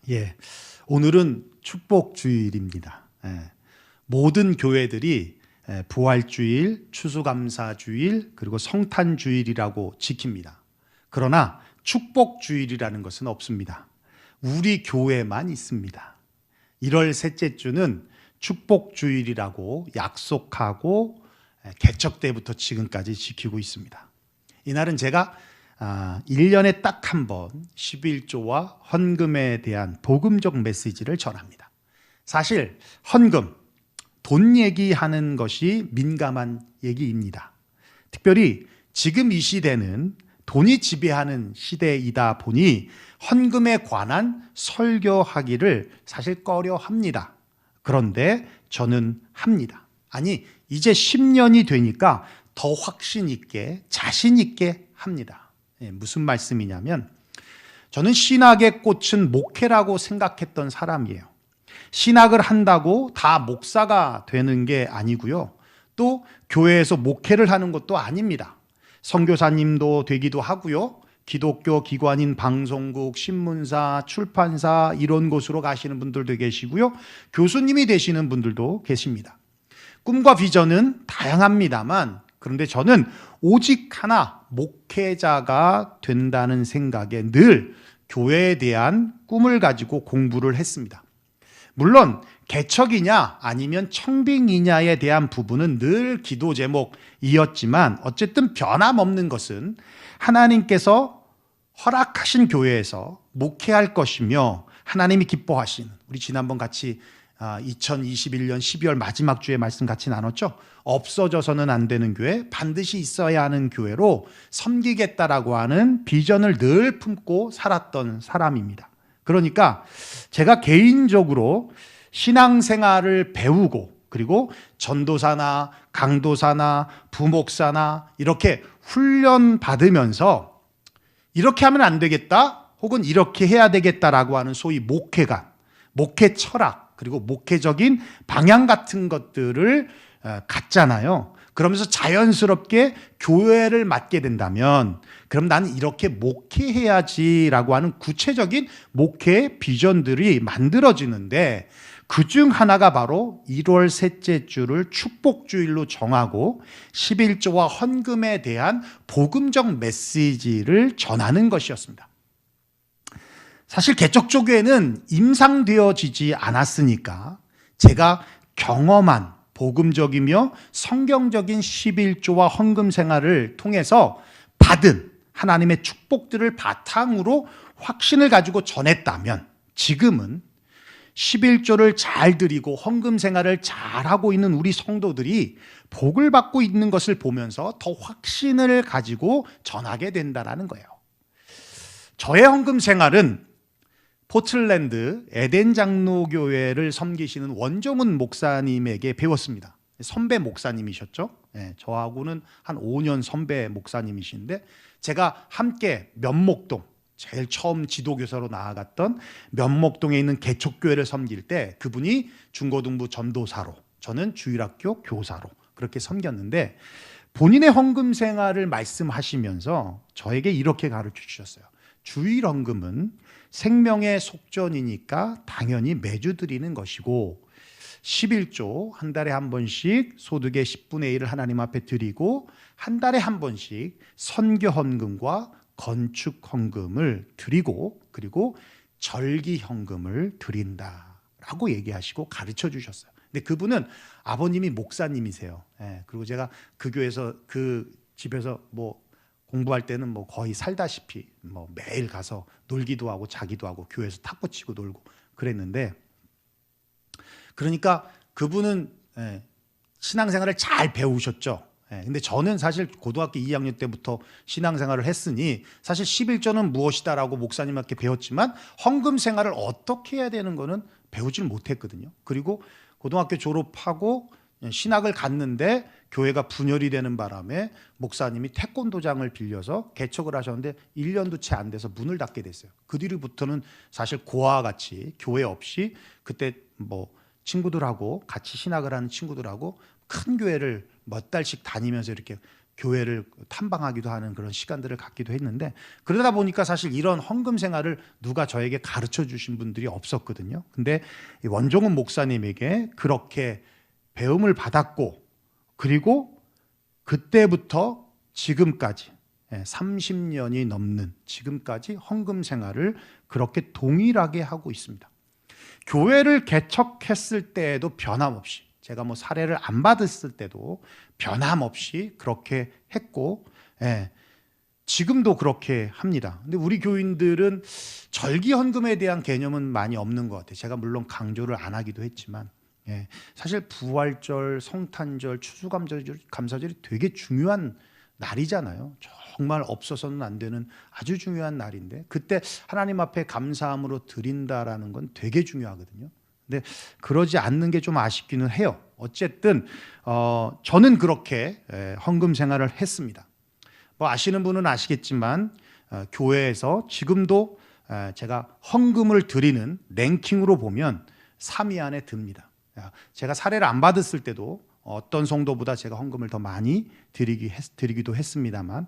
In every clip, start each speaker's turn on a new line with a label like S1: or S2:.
S1: 예, 오늘은 축복주일입니다. 모든 교회들이 부활주일, 추수감사주일, 그리고 성탄주일이라고 지킵니다. 그러나 축복주일이라는 것은 없습니다. 우리 교회만 있습니다. 1월 셋째 주는 축복주일이라고 약속하고 개척 때부터 지금까지 지키고 있습니다. 이날은 제가 1년에 딱 한 번 11조와 헌금에 대한 복음적 메시지를 전합니다. 사실 헌금, 돈 얘기하는 것이 민감한 얘기입니다. 특별히 지금 이 시대는 돈이 지배하는 시대이다 보니 헌금에 관한 설교하기를 사실 꺼려 합니다. 그런데 저는 합니다. 아니, 이제 10년이 되니까 더 확신 있게, 자신 있게 합니다. 무슨 말씀이냐면, 저는 신학의 꽃은 목회라고 생각했던 사람이에요. 신학을 한다고 다 목사가 되는 게 아니고요. 또 교회에서 목회를 하는 것도 아닙니다. 선교사님도 되기도 하고요. 기독교 기관인 방송국, 신문사, 출판사 이런 곳으로 가시는 분들도 계시고요. 교수님이 되시는 분들도 계십니다. 꿈과 비전은 다양합니다만, 그런데 저는 오직 하나 목회자가 된다는 생각에 늘 교회에 대한 꿈을 가지고 공부를 했습니다. 물론 개척이냐 아니면 청빙이냐에 대한 부분은 늘 기도 제목이었지만, 어쨌든 변함없는 것은 하나님께서 허락하신 교회에서 목회할 것이며 하나님이 기뻐하시는, 우리 지난번 같이 2021년 12월 마지막 주에 말씀 같이 나눴죠. 없어져서는 안 되는 교회, 반드시 있어야 하는 교회로 섬기겠다라고 하는 비전을 늘 품고 살았던 사람입니다. 그러니까 제가 개인적으로 신앙생활을 배우고, 그리고 전도사나 강도사나 부목사나 이렇게 훈련 받으면서 이렇게 하면 안 되겠다, 혹은 이렇게 해야 되겠다라고 하는 소위 목회관, 목회 철학, 그리고 목회적인 방향 같은 것들을 갖잖아요. 그러면서 자연스럽게 교회를 맡게 된다면, 그럼 나는 이렇게 목회해야지라고 하는 구체적인 목회 비전들이 만들어지는데, 그중 하나가 바로 1월 셋째 주를 축복주일로 정하고 11조와 헌금에 대한 복음적 메시지를 전하는 것이었습니다. 사실 개척조교회는 임상되어지지 않았으니까 제가 경험한 복음적이며 성경적인 11조와 헌금 생활을 통해서 받은 하나님의 축복들을 바탕으로 확신을 가지고 전했다면, 지금은 11조를 잘 드리고 헌금 생활을 잘하고 있는 우리 성도들이 복을 받고 있는 것을 보면서 더 확신을 가지고 전하게 된다는 거예요. 저의 헌금 생활은 포틀랜드 에덴 장로교회를 섬기시는 원종훈 목사님에게 배웠습니다. 선배 목사님이셨죠. 저하고는 한 5년 선배 목사님이신데, 제가 함께 면목동, 제일 처음 지도교사로 나아갔던 면목동에 있는 개척교회를 섬길 때 그분이 중고등부 전도사로, 저는 주일학교 교사로 그렇게 섬겼는데, 본인의 헌금 생활을 말씀하시면서 저에게 이렇게 가르쳐 주셨어요. 주일 헌금은 생명의 속전이니까 당연히 매주 드리는 것이고, 11조 한 달에 한 번씩 소득의 10분의 1을 하나님 앞에 드리고, 한 달에 한 번씩 선교 헌금과 건축 헌금을 드리고, 그리고 절기 헌금을 드린다라고 얘기하시고 가르쳐 주셨어요. 근데 그분은 아버님이 목사님이세요. 그리고 제가 그 교회에서, 그 집에서 공부할 때는 거의 살다시피 매일 가서 놀기도 하고 자기도 하고 교회에서 탁구 치고 놀고 그랬는데, 그러니까 그분은 신앙생활을 잘 배우셨죠. 근데 저는 사실 고등학교 2학년 때부터 신앙생활을 했으니 사실 11조는 무엇이다라고 목사님한테 배웠지만 헌금 생활을 어떻게 해야 되는 거는 배우질 못했거든요. 그리고 고등학교 졸업하고 신학을 갔는데 교회가 분열이 되는 바람에 목사님이 태권도장을 빌려서 개척을 하셨는데 1년도 채 안 돼서 문을 닫게 됐어요. 그 뒤로부터는 사실 고아와 같이 교회 없이, 그때 친구들하고 같이 신학을 하는 친구들하고 큰 교회를 몇 달씩 다니면서 이렇게 교회를 탐방하기도 하는 그런 시간들을 갖기도 했는데, 그러다 보니까 사실 이런 헌금 생활을 누가 저에게 가르쳐 주신 분들이 없었거든요. 근데 원종훈 목사님에게 그렇게 배움을 받았고, 그리고 그때부터 지금까지 30년이 넘는 지금까지 헌금 생활을 그렇게 동일하게 하고 있습니다. 교회를 개척했을 때에도 변함없이, 제가 뭐 사례를 안 받았을 때도 변함없이 그렇게 했고, 지금도 그렇게 합니다. 근데 우리 교인들은 절기 헌금에 대한 개념은 많이 없는 것 같아요. 제가 물론 강조를 안 하기도 했지만, 사실 부활절, 성탄절, 추수감사절이 되게 중요한 날이잖아요. 정말 없어서는 안 되는 아주 중요한 날인데, 그때 하나님 앞에 감사함으로 드린다라는 건 되게 중요하거든요. 근데 그러지 않는 게 좀 아쉽기는 해요. 어쨌든 저는 그렇게 헌금 생활을 했습니다. 뭐 아시는 분은 아시겠지만 교회에서 지금도 제가 헌금을 드리는 랭킹으로 보면 3위 안에 듭니다. 제가 사례를 안 받았을 때도 어떤 성도보다 제가 헌금을 더 많이 드리기도 했습니다만,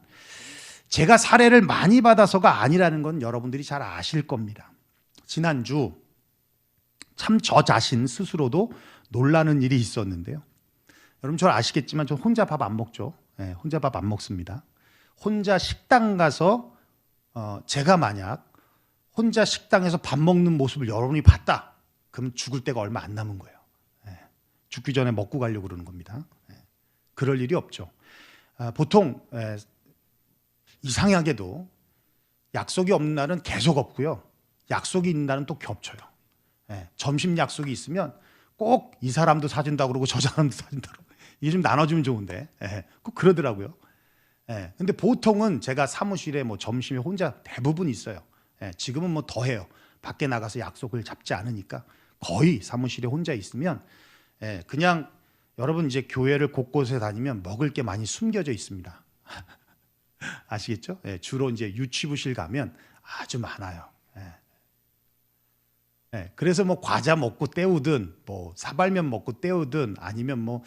S1: 제가 사례를 많이 받아서가 아니라는 건 여러분들이 잘 아실 겁니다. 지난주 참 저 자신 스스로도 놀라는 일이 있었는데요. 여러분 저 아시겠지만 저 혼자 밥 안 먹죠. 혼자 밥 안 먹습니다. 혼자 식당 가서 제가 만약 혼자 식당에서 밥 먹는 모습을 여러분이 봤다, 그럼 죽을 때가 얼마 안 남은 거예요. 죽기 전에 먹고 가려고 그러는 겁니다. 그럴 일이 없죠. 보통 이상하게도 약속이 없는 날은 계속 없고요. 약속이 있는 날은 또 겹쳐요. 점심 약속이 있으면 꼭 이 사람도 사준다고 그러고 저 사람도 사준다고, 이게 좀 나눠주면 좋은데 꼭 그러더라고요. 근데 보통은 제가 사무실에 뭐 점심에 혼자 대부분 있어요. 지금은 뭐 더해요. 밖에 나가서 약속을 잡지 않으니까 거의 사무실에 혼자 있으면 그냥 여러분 이제 교회를 곳곳에 다니면 먹을 게 많이 숨겨져 있습니다. 아시겠죠? 주로 이제 유치부실 가면 아주 많아요. 그래서 뭐 과자 먹고 때우든 뭐 사발면 먹고 때우든 아니면 뭐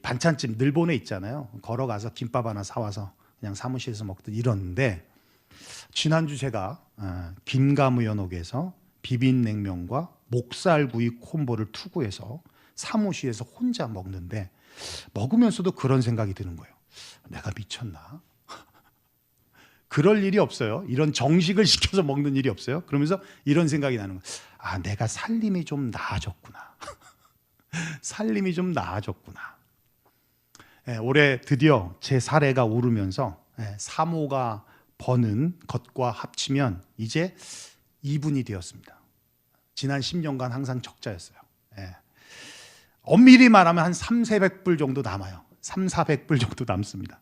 S1: 반찬집 늘보내 있잖아요. 걸어가서 김밥 하나 사와서 그냥 사무실에서 먹든 이러는데, 지난주 제가 김가무연옥에서 비빔냉면과 목살구이 콤보를 투고해서 사무실에서 혼자 먹는데, 먹으면서도 그런 생각이 드는 거예요. 내가 미쳤나? 그럴 일이 없어요. 이런 정식을 시켜서 먹는 일이 없어요. 그러면서 이런 생각이 나는 거예요. 아, 내가 살림이 좀 나아졌구나. 살림이 좀 나아졌구나. 올해 드디어 제 사례가 오르면서 사모가 버는 것과 합치면 이제 2분이 되었습니다. 지난 10년간 항상 적자였어요. 엄밀히 말하면 한 300-400불 정도 남아요. 300-400불 정도 남습니다.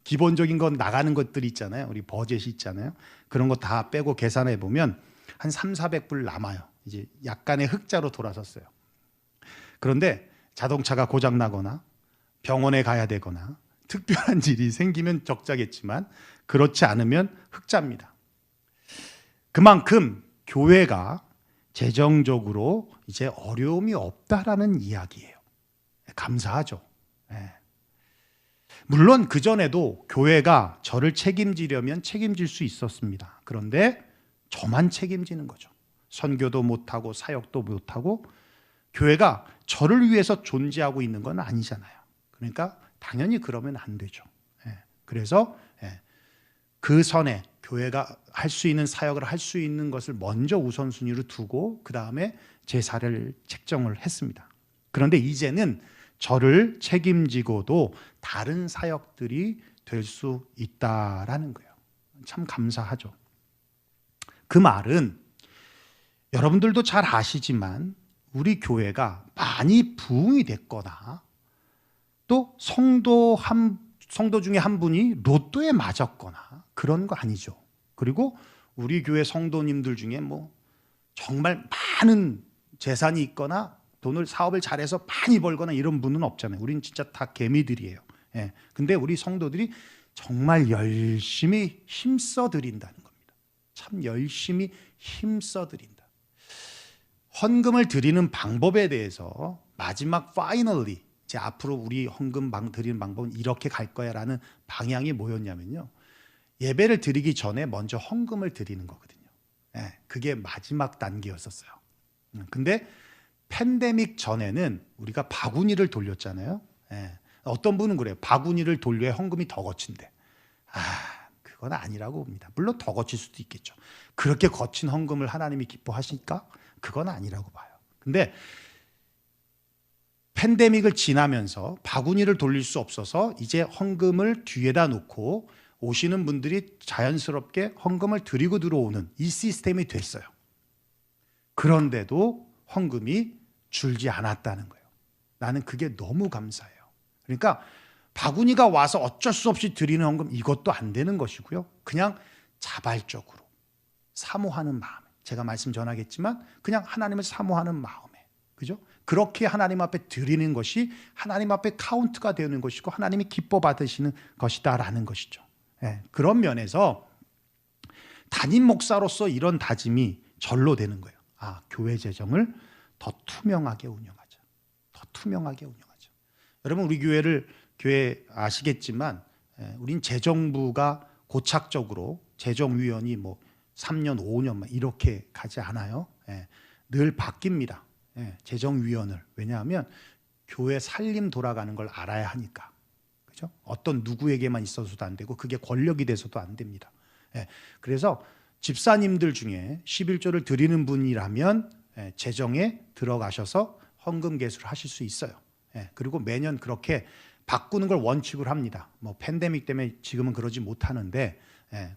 S1: 기본적인 건 나가는 것들이 있잖아요. 우리 버젯이 있잖아요. 그런 거 다 빼고 계산해 보면 한 300-400불 남아요. 이제 약간의 흑자로 돌아섰어요. 그런데 자동차가 고장 나거나 병원에 가야 되거나 특별한 일이 생기면 적자겠지만, 그렇지 않으면 흑자입니다. 그만큼 교회가 재정적으로 이제 어려움이 없다라는 이야기예요. 감사하죠. 물론 그전에도 교회가 저를 책임지려면 책임질 수 있었습니다. 그런데 저만 책임지는 거죠. 선교도 못하고 사역도 못하고 교회가 저를 위해서 존재하고 있는 건 아니잖아요. 그러니까 당연히 그러면 안 되죠. 그래서 그 선에 교회가 할 수 있는 사역을 할 수 있는 것을 먼저 우선순위로 두고 그 다음에 제 사례를 책정을 했습니다. 그런데 이제는 저를 책임지고도 다른 사역들이 될 수 있다라는 거예요. 참 감사하죠. 그 말은 여러분들도 잘 아시지만 우리 교회가 많이 부흥이 됐거나 또 성도 중에 한 분이 로또에 맞았거나 그런 거 아니죠. 그리고 우리 교회 성도님들 중에 뭐 정말 많은 재산이 있거나 돈을 사업을 잘해서 많이 벌거나 이런 분은 없잖아요. 우리는 진짜 다 개미들이에요. 근데 우리 성도들이 정말 열심히 힘써 드린다는 겁니다. 참 열심히 힘써 드린다. 헌금을 드리는 방법에 대해서 마지막 finally 이제 앞으로 우리 헌금 드리는 방법은 이렇게 갈 거야라는 방향이 뭐였냐면요. 예배를 드리기 전에 먼저 헌금을 드리는 거거든요. 예, 그게 마지막 단계였었어요. 근데 팬데믹 전에는 우리가 바구니를 돌렸잖아요. 예, 어떤 분은 그래요. 바구니를 돌려야 헌금이 더 거친대. 그건 아니라고 봅니다. 물론 더 거칠 수도 있겠죠. 그렇게 거친 헌금을 하나님이 기뻐하실까? 그건 아니라고 봐요. 근데 팬데믹을 지나면서 바구니를 돌릴 수 없어서 이제 헌금을 뒤에다 놓고 오시는 분들이 자연스럽게 헌금을 드리고 들어오는 이 시스템이 됐어요. 그런데도 헌금이 줄지 않았다는 거예요. 나는 그게 너무 감사해요. 그러니까 바구니가 와서 어쩔 수 없이 드리는 헌금 이것도 안 되는 것이고요. 그냥 자발적으로 사모하는 마음. 제가 말씀 전하겠지만 그냥 하나님을 사모하는 마음에. 그죠? 그렇게 하나님 앞에 드리는 것이 하나님 앞에 카운트가 되는 것이고 하나님이 기뻐 받으시는 것이다라는 것이죠. 예, 그런 면에서 담임 목사로서 이런 다짐이 절로 되는 거예요. 교회 재정을 더 투명하게 운영하자. 더 투명하게 운영하자. 여러분 우리 교회 아시겠지만 우린 재정부가 고착적으로 재정위원이 뭐 3년, 5년 이렇게 가지 않아요. 늘 바뀝니다. 재정위원을. 왜냐하면 교회 살림 돌아가는 걸 알아야 하니까. 그죠? 어떤 누구에게만 있어서도 안 되고 그게 권력이 돼서도 안 됩니다. 그래서 집사님들 중에 11조를 드리는 분이라면 재정에 들어가셔서 헌금 개수를 하실 수 있어요. 그리고 매년 그렇게 바꾸는 걸 원칙으로 합니다. 뭐 팬데믹 때문에 지금은 그러지 못하는데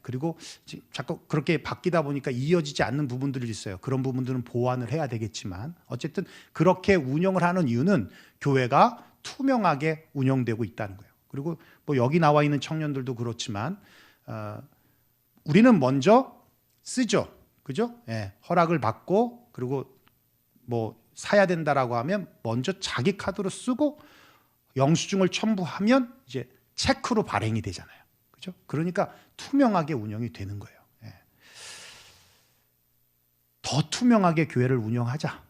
S1: 그리고 자꾸 그렇게 바뀌다 보니까 이어지지 않는 부분들이 있어요. 그런 부분들은 보완을 해야 되겠지만 어쨌든 그렇게 운영을 하는 이유는 교회가 투명하게 운영되고 있다는 거예요. 그리고 뭐 여기 나와 있는 청년들도 그렇지만 우리는 먼저 쓰죠. 그죠? 허락을 받고 그리고 뭐 사야 된다라고 하면 먼저 자기 카드로 쓰고 영수증을 첨부하면 이제 체크로 발행이 되잖아요. 그죠? 그러니까 투명하게 운영이 되는 거예요. 더 투명하게 교회를 운영하자.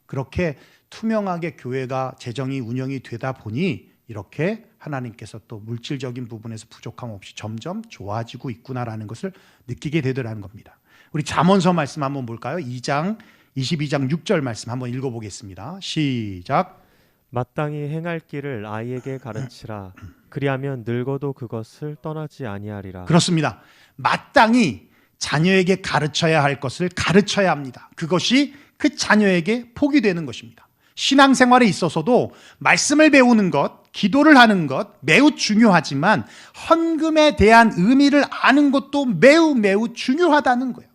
S1: 그렇게 투명하게 교회가 재정이 운영이 되다 보니 이렇게 하나님께서 또 물질적인 부분에서 부족함 없이 점점 좋아지고 있구나라는 것을 느끼게 되더라는 겁니다. 우리 잠언서 말씀 한번 볼까요? 22장 6절 말씀 한번 읽어보겠습니다. 시작.
S2: 마땅히 행할 길을 아이에게 가르치라. 그리하면 늙어도 그것을 떠나지 아니하리라.
S1: 그렇습니다. 마땅히 자녀에게 가르쳐야 할 것을 가르쳐야 합니다. 그것이 그 자녀에게 복이 되는 것입니다. 신앙생활에 있어서도 말씀을 배우는 것, 기도를 하는 것 매우 중요하지만 헌금에 대한 의미를 아는 것도 매우 중요하다는 거예요.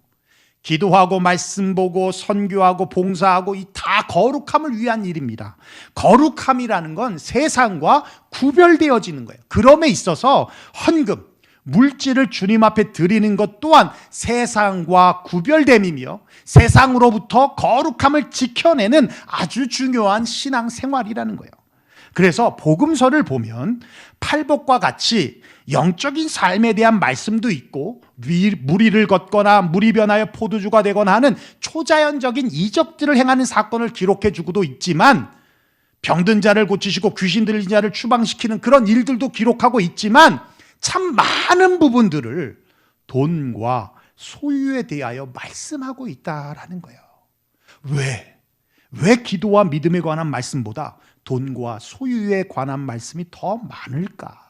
S1: 기도하고 말씀 보고 선교하고 봉사하고 이 다 거룩함을 위한 일입니다. 거룩함이라는 건 세상과 구별되어지는 거예요. 그럼에 있어서 헌금, 물질을 주님 앞에 드리는 것 또한 세상과 구별됨이며 세상으로부터 거룩함을 지켜내는 아주 중요한 신앙생활이라는 거예요. 그래서 복음서를 보면 팔복과 같이 영적인 삶에 대한 말씀도 있고 무리를 걷거나 물이 변하여 포도주가 되거나 하는 초자연적인 이적들을 행하는 사건을 기록해 주고도 있지만 병든 자를 고치시고 귀신 들린 자를 추방시키는 그런 일들도 기록하고 있지만 참 많은 부분들을 돈과 소유에 대하여 말씀하고 있다라는 거예요. 왜 기도와 믿음에 관한 말씀보다 돈과 소유에 관한 말씀이 더 많을까?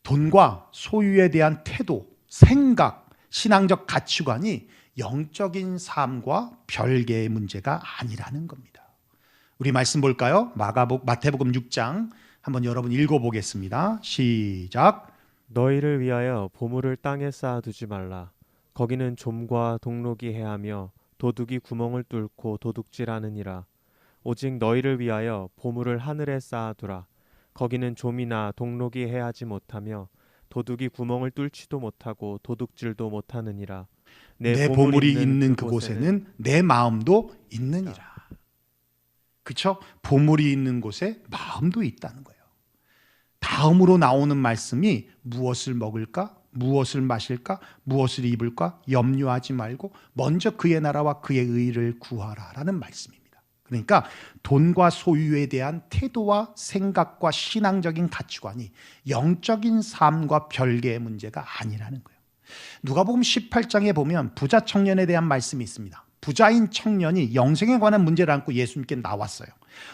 S1: 돈과 소유에 대한 태도, 생각, 신앙적 가치관이 영적인 삶과 별개의 문제가 아니라는 겁니다. 우리 말씀 볼까요? 마태복음 6장 한번 여러분 읽어보겠습니다. 시작.
S2: 너희를 위하여 보물을 땅에 쌓아두지 말라. 거기는 좀과 동록이 해하며 도둑이 구멍을 뚫고 도둑질하느니라. 오직 너희를 위하여 보물을 하늘에 쌓아두라. 거기는 좀이나 동록이 해하지 못하며 도둑이 구멍을 뚫지도 못하고 도둑질도 못하느니라.
S1: 내 보물이 있는 그곳에는 내 마음도 있느니라. 그렇죠? 보물이 있는 곳에 마음도 있다는 거예요. 다음으로 나오는 말씀이 무엇을 먹을까? 무엇을 마실까? 무엇을 입을까? 염려하지 말고 먼저 그의 나라와 그의 의를 구하라라는 말씀입니다. 그러니까 돈과 소유에 대한 태도와 생각과 신앙적인 가치관이 영적인 삶과 별개의 문제가 아니라는 거예요. 누가복음 18장에 보면 부자 청년에 대한 말씀이 있습니다. 부자인 청년이 영생에 관한 문제를 안고 예수님께 나왔어요.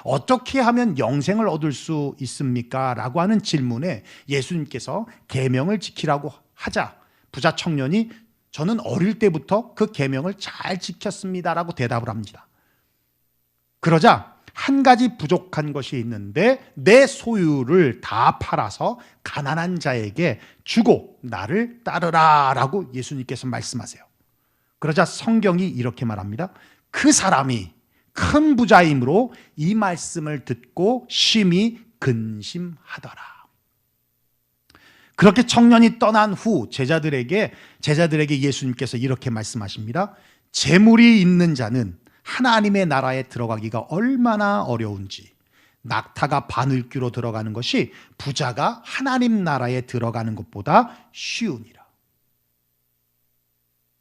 S1: 어떻게 하면 영생을 얻을 수 있습니까? 라고 하는 질문에 예수님께서 계명을 지키라고 하자 부자 청년이 저는 어릴 때부터 그 계명을 잘 지켰습니다라고 대답을 합니다. 그러자 한 가지 부족한 것이 있는데 내 소유를 다 팔아서 가난한 자에게 주고 나를 따르라 라고 예수님께서 말씀하세요. 그러자 성경이 이렇게 말합니다. 그 사람이 큰 부자이므로 이 말씀을 듣고 심히 근심하더라. 그렇게 청년이 떠난 후 제자들에게 예수님께서 이렇게 말씀하십니다. 재물이 있는 자는 하나님의 나라에 들어가기가 얼마나 어려운지 낙타가 바늘귀로 들어가는 것이 부자가 하나님 나라에 들어가는 것보다 쉬우니라.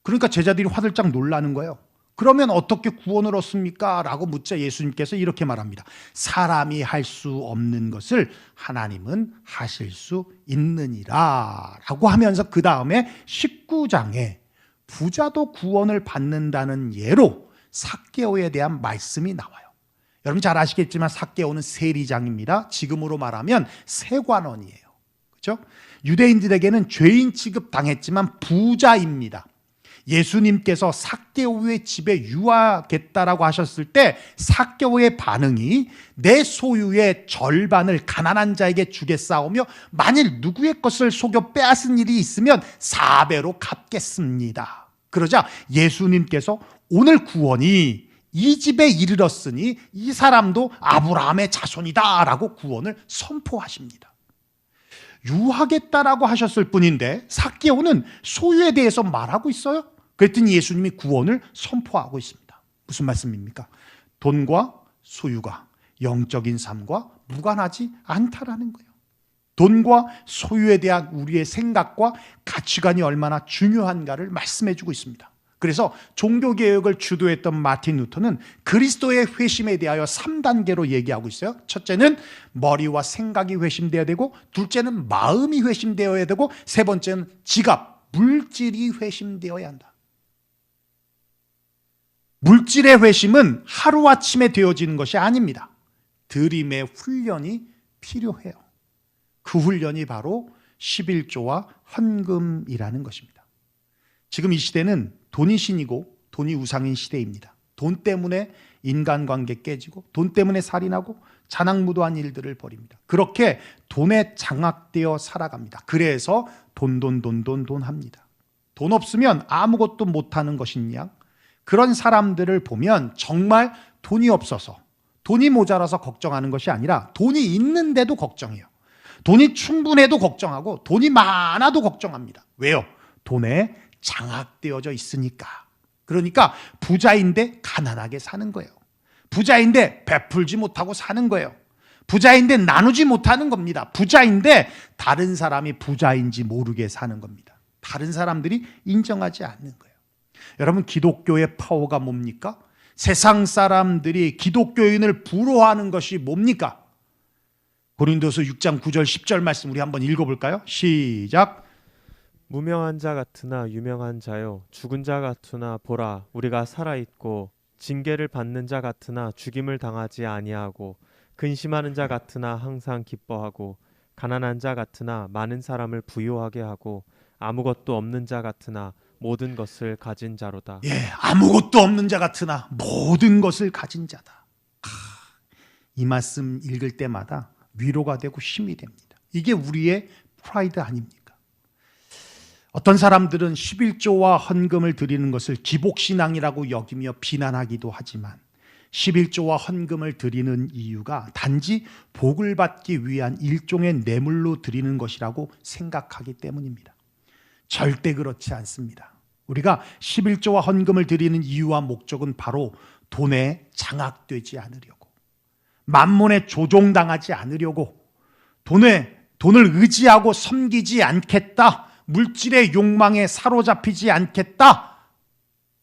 S1: 그러니까 제자들이 화들짝 놀라는 거예요. 그러면 어떻게 구원을 얻습니까? 라고 묻자 예수님께서 이렇게 말합니다. 사람이 할 수 없는 것을 하나님은 하실 수 있느니라 라고 하면서 그 다음에 19장에 부자도 구원을 받는다는 예로 삭개오에 대한 말씀이 나와요. 여러분 잘 아시겠지만 삭개오는 세리장입니다. 지금으로 말하면 세관원이에요. 그렇죠? 유대인들에게는 죄인 취급 당했지만 부자입니다. 예수님께서 삭개오의 집에 유하겠다라고 하셨을 때 삭개오의 반응이 내 소유의 절반을 가난한 자에게 주겠사오며 만일 누구의 것을 속여 빼앗은 일이 있으면 4배로 갚겠습니다. 그러자 예수님께서 오늘 구원이 이 집에 이르렀으니 이 사람도 아브라함의 자손이다 라고 구원을 선포하십니다. 유하겠다라고 하셨을 뿐인데 삭개오는 소유에 대해서 말하고 있어요? 그랬더니 예수님이 구원을 선포하고 있습니다. 무슨 말씀입니까? 돈과 소유가 영적인 삶과 무관하지 않다라는 거예요. 돈과 소유에 대한 우리의 생각과 가치관이 얼마나 중요한가를 말씀해 주고 있습니다. 그래서 종교개혁을 주도했던 마틴 루터는 그리스도의 회심에 대하여 3단계로 얘기하고 있어요. 첫째는 머리와 생각이 회심되어야 되고, 둘째는 마음이 회심되어야 되고, 세 번째는 지갑, 물질이 회심되어야 한다. 물질의 회심은 하루아침에 되어지는 것이 아닙니다. 들임의 훈련이 필요해요. 그 훈련이 바로 11조와 헌금이라는 것입니다. 지금 이 시대는 돈이 신이고 돈이 우상인 시대입니다. 돈 때문에 인간관계 깨지고 돈 때문에 살인하고 잔악무도한 일들을 벌입니다. 그렇게 돈에 장악되어 살아갑니다. 그래서 돈 합니다. 돈 없으면 아무것도 못하는 것인 양, 그런 사람들을 보면 정말 돈이 없어서 돈이 모자라서 걱정하는 것이 아니라 돈이 있는데도 걱정해요. 돈이 충분해도 걱정하고 돈이 많아도 걱정합니다. 왜요? 돈에 장악되어져 있으니까. 그러니까 부자인데 가난하게 사는 거예요. 부자인데 베풀지 못하고 사는 거예요. 부자인데 나누지 못하는 겁니다. 부자인데 다른 사람이 부자인지 모르게 사는 겁니다. 다른 사람들이 인정하지 않는 거예요. 여러분, 기독교의 파워가 뭡니까? 세상 사람들이 기독교인을 부러워하는 것이 뭡니까? 고린도서 6장 9절 10절 말씀 우리 한번 읽어볼까요? 시작.
S2: 무명한 자 같으나 유명한 자요, 죽은 자 같으나 보라 우리가 살아있고, 징계를 받는 자 같으나 죽임을 당하지 아니하고, 근심하는 자 같으나 항상 기뻐하고, 가난한 자 같으나 많은 사람을 부유하게 하고, 아무것도 없는 자 같으나 모든 것을 가진 자로다.
S1: 아무것도 없는 자 같으나 모든 것을 가진 자다. 이 말씀 읽을 때마다 위로가 되고 힘이 됩니다. 이게 우리의 프라이드 아닙니까? 어떤 사람들은 11조와 헌금을 드리는 것을 기복신앙이라고 여기며 비난하기도 하지만 11조와 헌금을 드리는 이유가 단지 복을 받기 위한 일종의 뇌물로 드리는 것이라고 생각하기 때문입니다. 절대 그렇지 않습니다. 우리가 11조와 헌금을 드리는 이유와 목적은 바로 돈에 장악되지 않으려고, 만몬에 조종당하지 않으려고, 돈을 의지하고 섬기지 않겠다, 물질의 욕망에 사로잡히지 않겠다,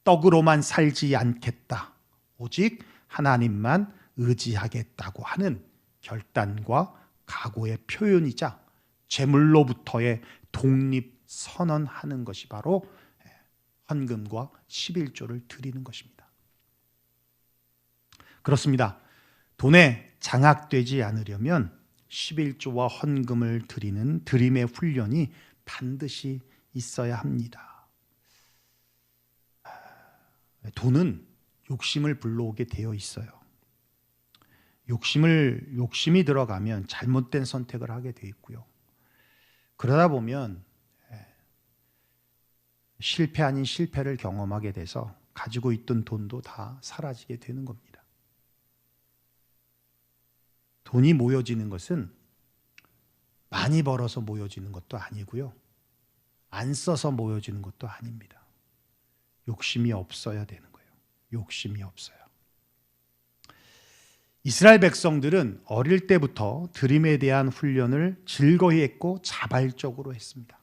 S1: 떡으로만 살지 않겠다, 오직 하나님만 의지하겠다고 하는 결단과 각오의 표현이자 재물로부터의 독립 선언하는 것이 바로 헌금과 11조를 드리는 것입니다. 그렇습니다. 돈에 장악되지 않으려면 11조와 헌금을 드리는 드림의 훈련이 반드시 있어야 합니다. 돈은 욕심을 불러오게 되어 있어요. 욕심이 들어가면 잘못된 선택을 하게 돼 있고요. 그러다 보면 실패 아닌 실패를 경험하게 돼서 가지고 있던 돈도 다 사라지게 되는 겁니다. 돈이 모여지는 것은 많이 벌어서 모여지는 것도 아니고요. 안 써서 모여지는 것도 아닙니다. 욕심이 없어야 되는 거예요. 욕심이 없어요. 이스라엘 백성들은 어릴 때부터 드림에 대한 훈련을 즐거이 했고 자발적으로 했습니다.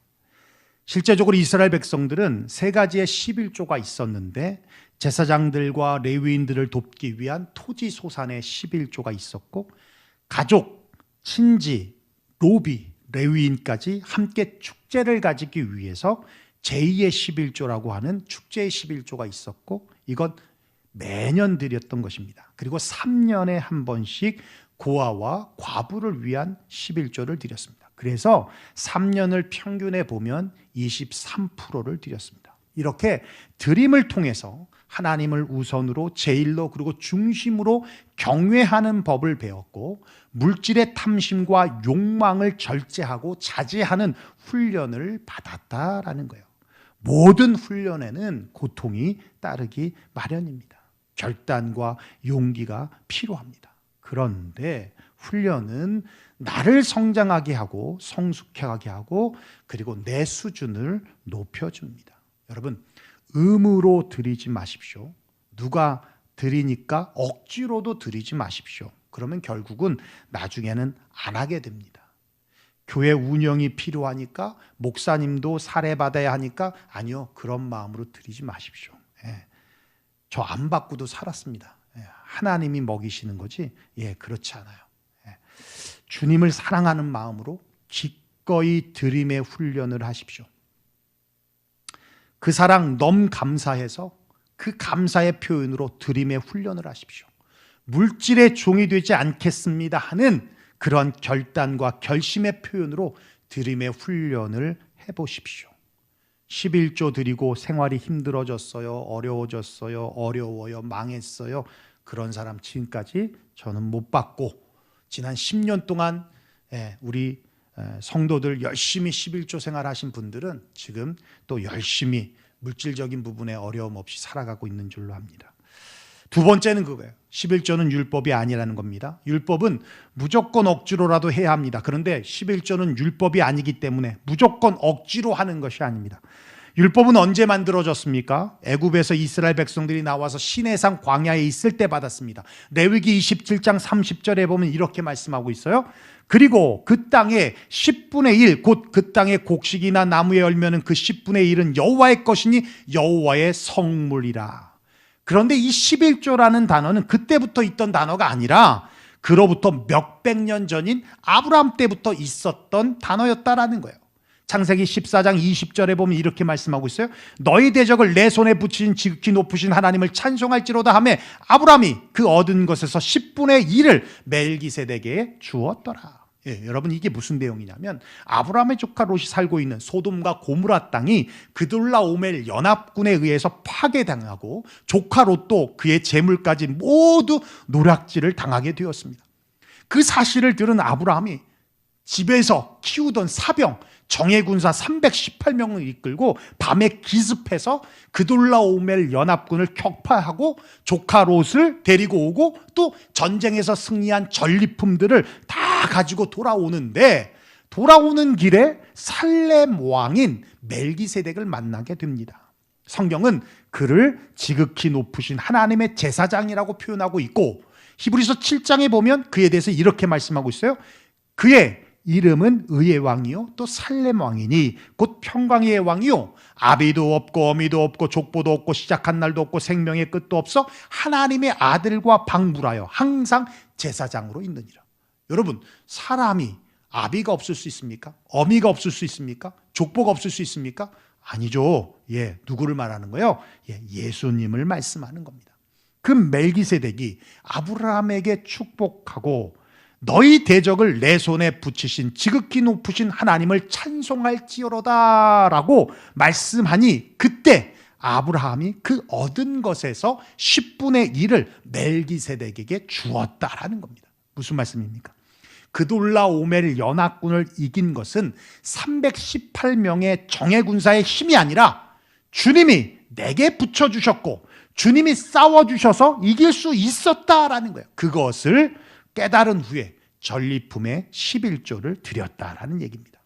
S1: 실제적으로 이스라엘 백성들은 세 가지의 11조가 있었는데 제사장들과 레위인들을 돕기 위한 토지 소산의 11조가 있었고 가족, 친지, 노비, 레위인까지 함께 축제를 가지기 위해서 제2의 11조라고 하는 축제의 11조가 있었고 이건 매년 드렸던 것입니다. 그리고 3년에 한 번씩 고아와 과부를 위한 11조를 드렸습니다. 그래서 3년을 평균해 보면 23%를 드렸습니다. 이렇게 드림을 통해서 하나님을 우선으로 제일로 그리고 중심으로 경외하는 법을 배웠고 물질의 탐심과 욕망을 절제하고 자제하는 훈련을 받았다라는 거예요. 모든 훈련에는 고통이 따르기 마련입니다. 결단과 용기가 필요합니다. 그런데 훈련은 나를 성장하게 하고 성숙하게 하고 그리고 내 수준을 높여줍니다. 여러분, 의무로 드리지 마십시오. 누가 드리니까 억지로도 드리지 마십시오. 그러면 결국은 나중에는 안 하게 됩니다. 교회 운영이 필요하니까 목사님도 사례받아야 하니까 아니요, 그런 마음으로 드리지 마십시오. 저 안 받고도 살았습니다. 하나님이 먹이시는 거지 그렇지 않아요. 주님을 사랑하는 마음으로 기꺼이 드림의 훈련을 하십시오. 그 사랑 너무 감사해서 그 감사의 표현으로 드림의 훈련을 하십시오. 물질의 종이 되지 않겠습니다 하는 그런 결단과 결심의 표현으로 드림의 훈련을 해보십시오. 11조 드리고 생활이 힘들어졌어요, 어려워졌어요, 어려워요, 망했어요. 그런 사람 지금까지 저는 못 봤고 지난 10년 동안 우리 성도들 열심히 11조 생활하신 분들은 지금 또 열심히 물질적인 부분에 어려움 없이 살아가고 있는 줄로 압니다. 두 번째는 그거예요. 11조는 율법이 아니라는 겁니다. 율법은 무조건 억지로라도 해야 합니다. 그런데 11조는 율법이 아니기 때문에 무조건 억지로 하는 것이 아닙니다. 율법은 언제 만들어졌습니까? 애굽에서 이스라엘 백성들이 나와서 시내산 광야에 있을 때 받았습니다. 레위기 27장 30절에 보면 이렇게 말씀하고 있어요. 그리고 그 땅의 10분의 1, 곧 그 땅의 곡식이나 나무의 열매는 그 10분의 1은 여호와의 것이니 여호와의 성물이라. 그런데 이 11조라는 단어는 그때부터 있던 단어가 아니라 그로부터 몇백 년 전인 아브라함 때부터 있었던 단어였다라는 거예요. 창세기 14장 20절에 보면 이렇게 말씀하고 있어요. 너희 대적을 내 손에 붙이신 지극히 높으신 하나님을 찬송할지로다 하며 아브라함이 그 얻은 것에서 10분의 1을 멜기세덱에게 주었더라. 여러분, 이게 무슨 내용이냐면 아브라함의 조카 롯이 살고 있는 소돔과 고무라 땅이 그돌라오멜 연합군에 의해서 파괴당하고 조카 롯도 그의 재물까지 모두 노략질을 당하게 되었습니다. 그 사실을 들은 아브라함이 집에서 키우던 사병 정예군사 318명을 이끌고 밤에 기습해서 그돌라오멜 연합군을 격파하고 조카 롯을 데리고 오고 또 전쟁에서 승리한 전리품들을 다 가지고 돌아오는데 돌아오는 길에 살렘 왕인 멜기세덱을 만나게 됩니다. 성경은 그를 지극히 높으신 하나님의 제사장이라고 표현하고 있고 히브리서 7장에 보면 그에 대해서 이렇게 말씀하고 있어요. 그의 이름은 의의 왕이요 또 살렘 왕이니 곧 평강의 왕이요 아비도 없고 어미도 없고 족보도 없고 시작한 날도 없고 생명의 끝도 없어 하나님의 아들과 방불하여 항상 제사장으로 있느니라. 여러분, 사람이 아비가 없을 수 있습니까? 어미가 없을 수 있습니까? 족보가 없을 수 있습니까? 아니죠. 누구를 말하는 거예요? 예수님을 말씀하는 겁니다. 그 멜기세덱이 아브라함에게 축복하고 너희 대적을 내 손에 붙이신 지극히 높으신 하나님을 찬송할지어로다 라고 말씀하니 그때 아브라함이 그 얻은 것에서 10분의 1을 멜기세덱에게 주었다라는 겁니다. 무슨 말씀입니까? 그돌라오멜 연합군을 이긴 것은 318명의 정예군사의 힘이 아니라 주님이 내게 붙여주셨고 주님이 싸워주셔서 이길 수 있었다라는 거예요. 그것을 깨달은 후에 전리품의 11조를 드렸다라는 얘기입니다.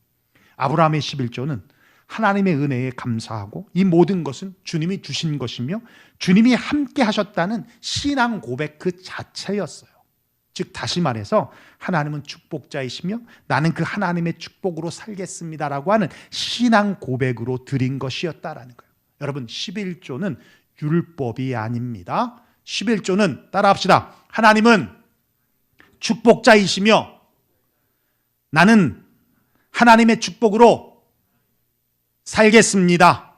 S1: 아브라함의 11조는 하나님의 은혜에 감사하고 이 모든 것은 주님이 주신 것이며 주님이 함께 하셨다는 신앙 고백 그 자체였어요. 즉 다시 말해서 하나님은 축복자이시며 나는 그 하나님의 축복으로 살겠습니다라고 하는 신앙 고백으로 드린 것이었다라는 거예요. 여러분, 11조는 율법이 아닙니다. 11조는 따라합시다. 하나님은 축복자이시며 나는 하나님의 축복으로 살겠습니다.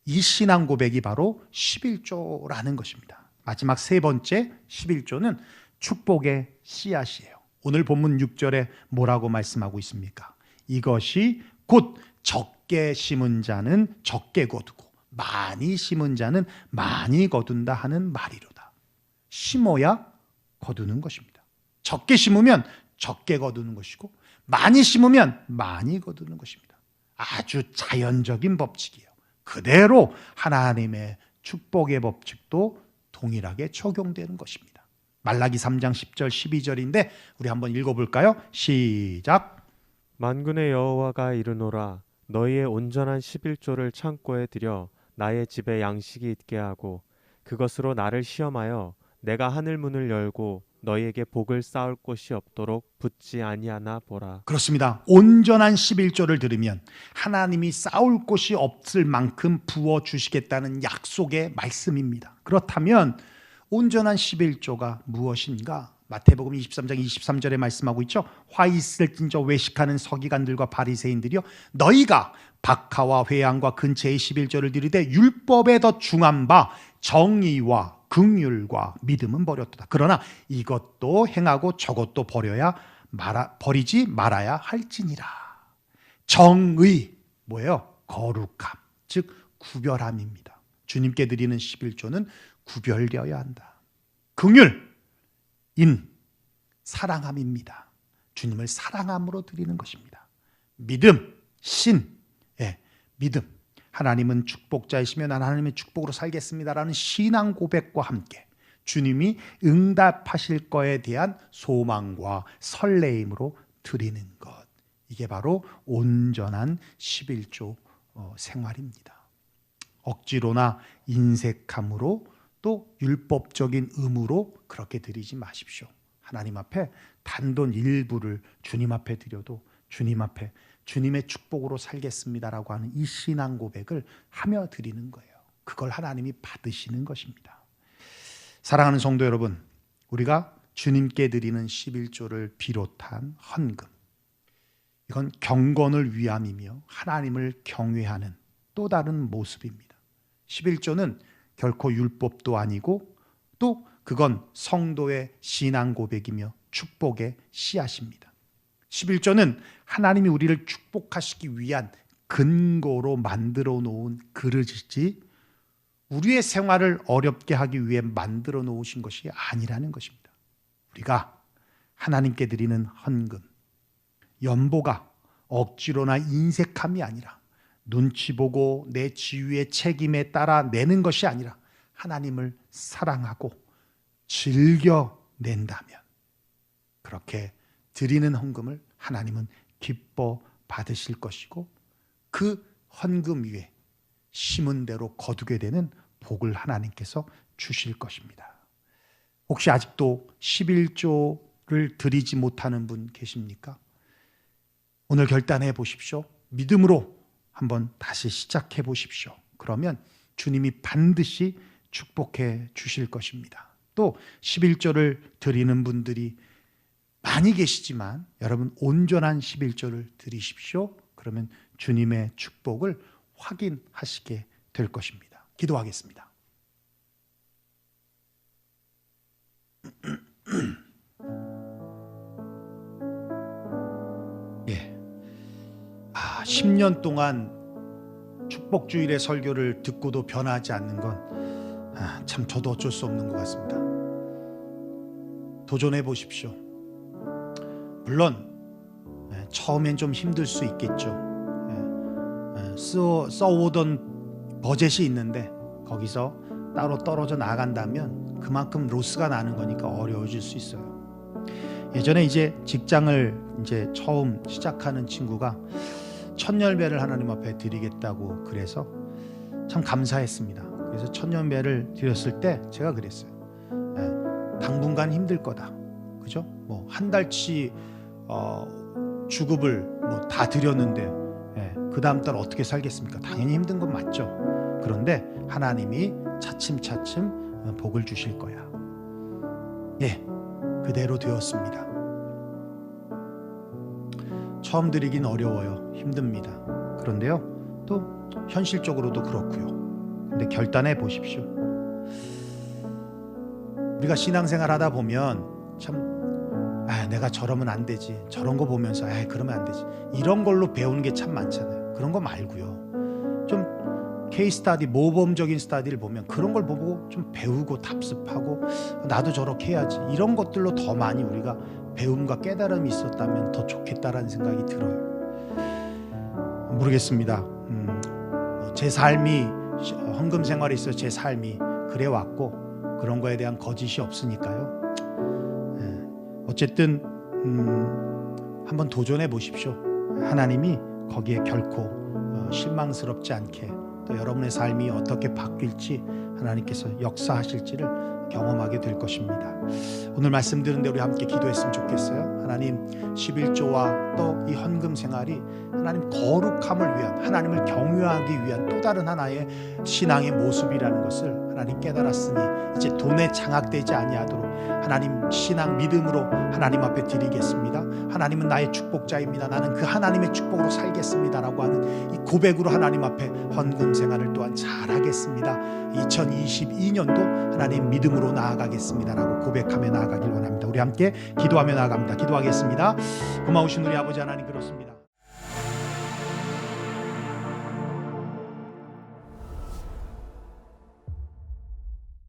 S1: 이 신앙 고백이 바로 11조라는 것입니다. 마지막 세 번째 11조는 축복의 씨앗이에요. 오늘 본문 6절에 뭐라고 말씀하고 있습니까? 이것이 곧 적게 심은 자는 적게 거두고 많이 심은 자는 많이 거둔다 하는 말이로다. 심어야 거두는 것입니다. 적게 심으면 적게 거두는 것이고 많이 심으면 많이 거두는 것입니다. 아주 자연적인 법칙이에요. 그대로 하나님의 축복의 법칙도 동일하게 적용되는 것입니다. 말라기 3장 10절 12절인데 우리 한번 읽어볼까요? 시작.
S2: 만군의 여호와가 이르노라 너희의 온전한 11조를 창고에 들여 나의 집에 양식이 있게 하고 그것으로 나를 시험하여 내가 하늘 문을 열고 너희에게 복을 쌓을 곳이 없도록 붙지 아니하나 보라.
S1: 그렇습니다. 온전한 11조를 들으면 하나님이 쌓을 곳이 없을 만큼 부어주시겠다는 약속의 말씀입니다. 그렇다면 온전한 11조가 무엇인가? 마태복음 23장 23절에 말씀하고 있죠. 화 있을진저 외식하는 서기관들과 바리새인들이여 너희가 박하와 회양과 근처의 11조를 드리되 율법에 더 중한 바 정의와 긍휼과 믿음은 버렸도다. 그러나 이것도 행하고 저것도 버리지 말아야 할지니라. 정의 뭐예요? 거룩함, 즉 구별함입니다. 주님께 드리는 11조는 구별되어야 한다. 긍휼, 사랑함입니다. 주님을 사랑함으로 드리는 것입니다. 믿음, 믿음. 하나님은 축복자이시며 나는 하나님의 축복으로 살겠습니다라는 신앙 고백과 함께 주님이 응답하실 거에 대한 소망과 설레임으로 드리는 것. 이게 바로 온전한 11조 생활입니다. 억지로나 인색함으로 또 율법적인 의무로 그렇게 드리지 마십시오. 하나님 앞에 단돈 일부를 주님 앞에 드려도 주님 앞에 주님의 축복으로 살겠습니다라고 하는 이 신앙 고백을 하며 드리는 거예요. 그걸 하나님이 받으시는 것입니다. 사랑하는 성도 여러분, 우리가 주님께 드리는 11조를 비롯한 헌금, 이건 경건을 위함이며 하나님을 경외하는 또 다른 모습입니다. 11조는 결코 율법도 아니고 또 그건 성도의 신앙 고백이며 축복의 씨앗입니다. 11조는 하나님이 우리를 축복하시기 위한 근거로 만들어 놓은 그릇이지 우리의 생활을 어렵게 하기 위해 만들어 놓으신 것이 아니라는 것입니다. 우리가 하나님께 드리는 헌금, 연보가 억지로나 인색함이 아니라 눈치 보고 내 지위의 책임에 따라 내는 것이 아니라 하나님을 사랑하고 즐겨 낸다면 그렇게 드리는 헌금을 하나님은 기뻐 받으실 것이고 그 헌금 위에 심은 대로 거두게 되는 복을 하나님께서 주실 것입니다. 혹시 아직도 11조를 드리지 못하는 분 계십니까? 오늘 결단해 보십시오. 믿음으로 한번 다시 시작해 보십시오. 그러면 주님이 반드시 축복해 주실 것입니다. 또 11조를 드리는 분들이 많이 계시지만 여러분 온전한 11조를 드리십시오. 그러면 주님의 축복을 확인하시게 될 것입니다. 기도하겠습니다. 예. 10년 동안 축복주일의 설교를 듣고도 변하지 않는 건 참 저도 어쩔 수 없는 것 같습니다. 도전해 보십시오. 물론 처음엔 좀 힘들 수 있겠죠. 써오던 버젯이 있는데 거기서 따로 떨어져 나간다면 그만큼 로스가 나는 거니까 어려워질 수 있어요. 예전에 이제 직장을 이제 처음 시작하는 친구가 천열배를 하나님 앞에 드리겠다고 그래서 참 감사했습니다. 그래서 천열배를 드렸을 때 제가 그랬어요. 당분간 힘들 거다. 그죠? 뭐 한 달치 주급을 뭐 다 드렸는데 그 다음 달 어떻게 살겠습니까? 당연히 힘든 건 맞죠. 그런데 하나님이 차츰차츰 복을 주실 거야. 예, 그대로 되었습니다. 처음 드리긴 어려워요. 힘듭니다. 그런데요, 또 현실적으로도 그렇고요. 근데 결단해 보십시오. 우리가 신앙생활 하다 보면 참 내가 저러면 안 되지, 저런 거 보면서 그러면 안 되지, 이런 걸로 배우는 게 참 많잖아요. 그런 거 말고요, 좀 케이스 스타디, 모범적인 스타디를 보면 그런 걸 보고 좀 배우고 답습하고 나도 저렇게 해야지, 이런 것들로 더 많이 우리가 배움과 깨달음이 있었다면 더 좋겠다라는 생각이 들어요. 모르겠습니다. 제 삶이 헌금 생활에 있어 제 삶이 그래 왔고 그런 거에 대한 거짓이 없으니까요. 어쨌든 한번 도전해 보십시오. 하나님이 거기에 결코 실망스럽지 않게, 또 여러분의 삶이 어떻게 바뀔지 하나님께서 역사하실지를 경험하게 될 것입니다. 오늘 말씀 들은 대로 우리 함께 기도했으면 좋겠어요. 하나님, 11조와 또 이 헌금 생활이 하나님 거룩함을 위한, 하나님을 경외하기 위한 또 다른 하나의 신앙의 모습이라는 것을 하나님 깨달았으니 이제 돈에 장악되지 아니하도록 하나님 신앙 믿음으로 하나님 앞에 드리겠습니다. 하나님은 나의 축복자입니다. 나는 그 하나님의 축복으로 살겠습니다라고 하는 이 고백으로 하나님 앞에 헌금 생활을 또한 잘하겠습니다. 2022년도 하나님 믿음으로 나아가겠습니다라고 고백하며 나아가길 원합니다. 우리 함께 기도하며 나아갑니다. 기도하겠습니다. 고마우신 우리 아버지 하나님, 그렇습니다.